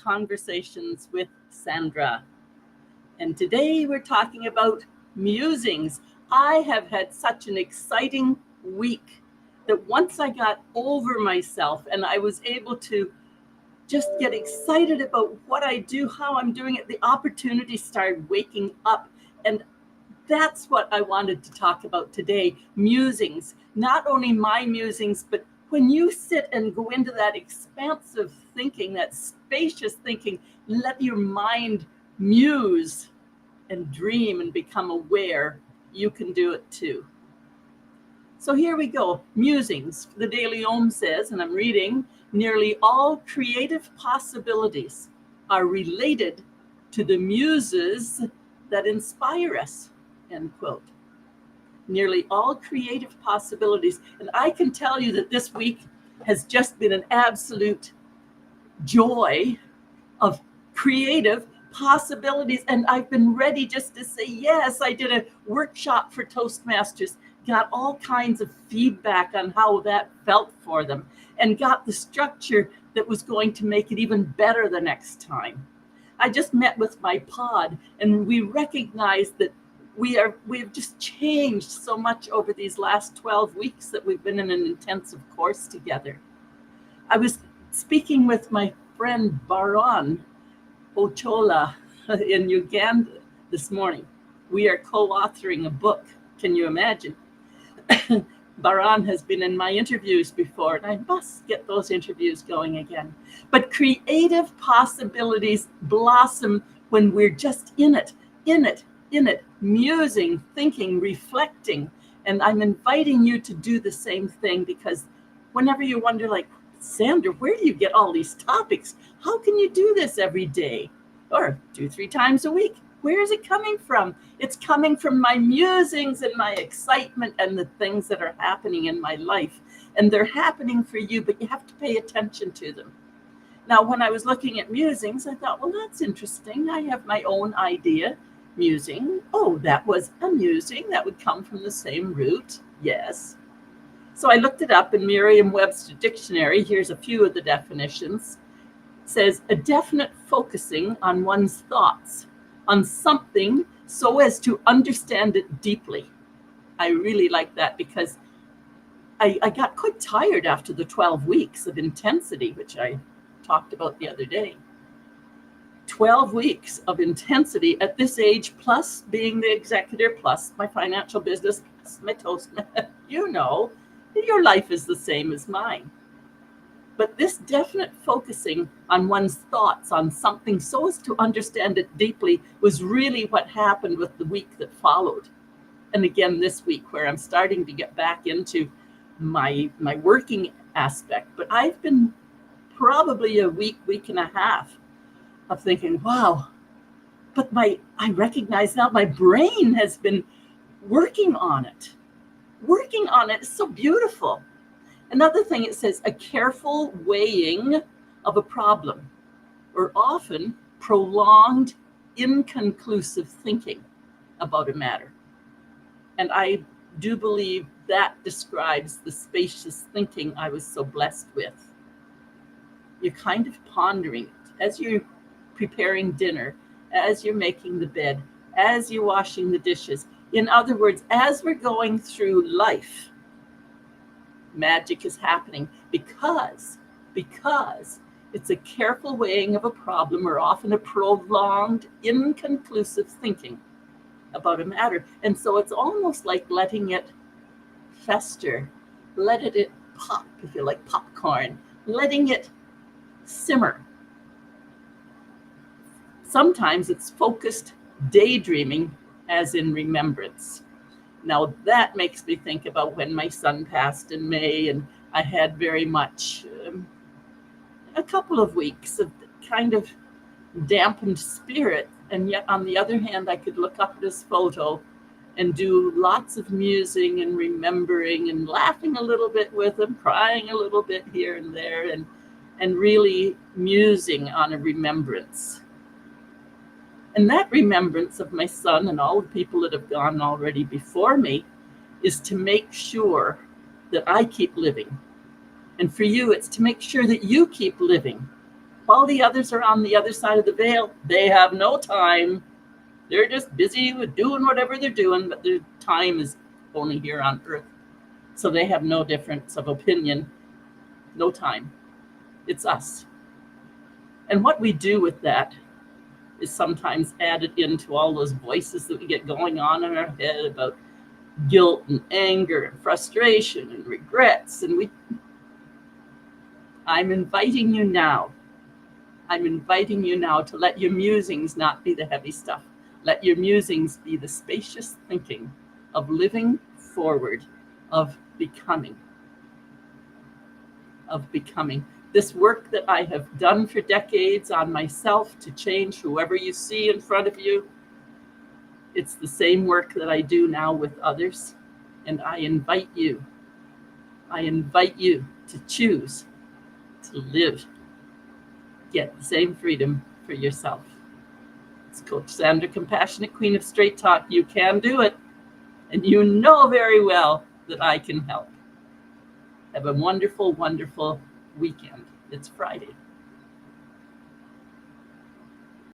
Conversations with Sandra. And today we're talking about musings. I have had such an exciting week that once I got over myself and I was able to just get excited about what I do, how I'm doing it, the opportunities started waking up. And that's what I wanted to talk about today, musings. Not only my musings, but when you sit and go into that expansive thinking, that spacious thinking, let your mind muse and dream and become aware, you can do it too. So here we go, musings. The Daily Om says, and I'm reading, nearly all creative possibilities are related to the muses that inspire us, end quote. Nearly all creative possibilities. And I can tell you that this week has just been an absolute joy of creative possibilities. And I've been ready just to say, yes, I did a workshop for Toastmasters, got all kinds of feedback on how that felt for them, and got the structure that was going to make it even better the next time. I just met with my pod, and we recognized that we've just changed so much over these last 12 weeks that we've been in an intensive course together. I was speaking with my friend Baron Ochola in Uganda this morning. We are co-authoring a book. Can you imagine? Baran has been in my interviews before, and I must get those interviews going again. But creative possibilities blossom when we're just in it, musing, thinking, reflecting. And I'm inviting you to do the same thing, because whenever you wonder, like, Sandra, where do you get all these topics? How can you do this every day or 2-3 times a week? Where is it coming from? It's coming from my musings and my excitement and the things that are happening in my life. And they're happening for you, but you have to pay attention to them. Now, when I was looking at musings, I thought, well, that's interesting. I have my own idea. Musing. Oh, that was a musing. That would come from the same root. Yes. So I looked it up in Merriam-Webster dictionary. Here's a few of the definitions. It says a definite focusing on one's thoughts on something so as to understand it deeply. I really like that, because I got quite tired after the 12 weeks of intensity, which I talked about the other day. 12 weeks of intensity at this age, plus being the executor, plus my financial business, plus my Toastmaster. You know, your life is the same as mine. But this definite focusing on one's thoughts on something so as to understand it deeply was really what happened with the week that followed. And again, this week, where I'm starting to get back into my working aspect. But I've been probably a week and a half of thinking, wow, but I recognize now my brain has been working on it. Working on it is so beautiful. Another thing, it says a careful weighing of a problem, or often prolonged, inconclusive thinking about a matter. And I do believe that describes the spacious thinking I was so blessed with. You're kind of pondering it as you're preparing dinner, as you're making the bed, as you're washing the dishes. In other words, as we're going through life, magic is happening because it's a careful weighing of a problem, or often a prolonged, inconclusive thinking about a matter. And so it's almost like letting it fester, letting it pop, if you like popcorn, letting it simmer. Sometimes it's focused daydreaming, as in remembrance. Now that makes me think about when my son passed in May, and I had very much a couple of weeks of kind of dampened spirit. And yet on the other hand, I could look up at his photo and do lots of musing and remembering and laughing a little bit with him, crying a little bit here and there, and really musing on a remembrance. And that remembrance of my son and all the people that have gone already before me is to make sure that I keep living. And for you, it's to make sure that you keep living While the others are on the other side of the veil, they have no time. They're just busy with doing whatever they're doing, but their time is only here on earth. So they have no difference of opinion, no time. It's us. And what we do with that is sometimes added into all those voices that we get going on in our head about guilt and anger and frustration and regrets. And I'm inviting you now. I'm inviting you now to let your musings not be the heavy stuff. Let your musings be the spacious thinking of living forward, of becoming. This work that I have done for decades on myself to change whoever you see in front of you, it's the same work that I do now with others. And I invite you to choose to live, get the same freedom for yourself. It's Coach Sandra, Compassionate Queen of Straight Talk. You can do it, and you know very well that I can help. Have a wonderful, wonderful weekend. It's Friday.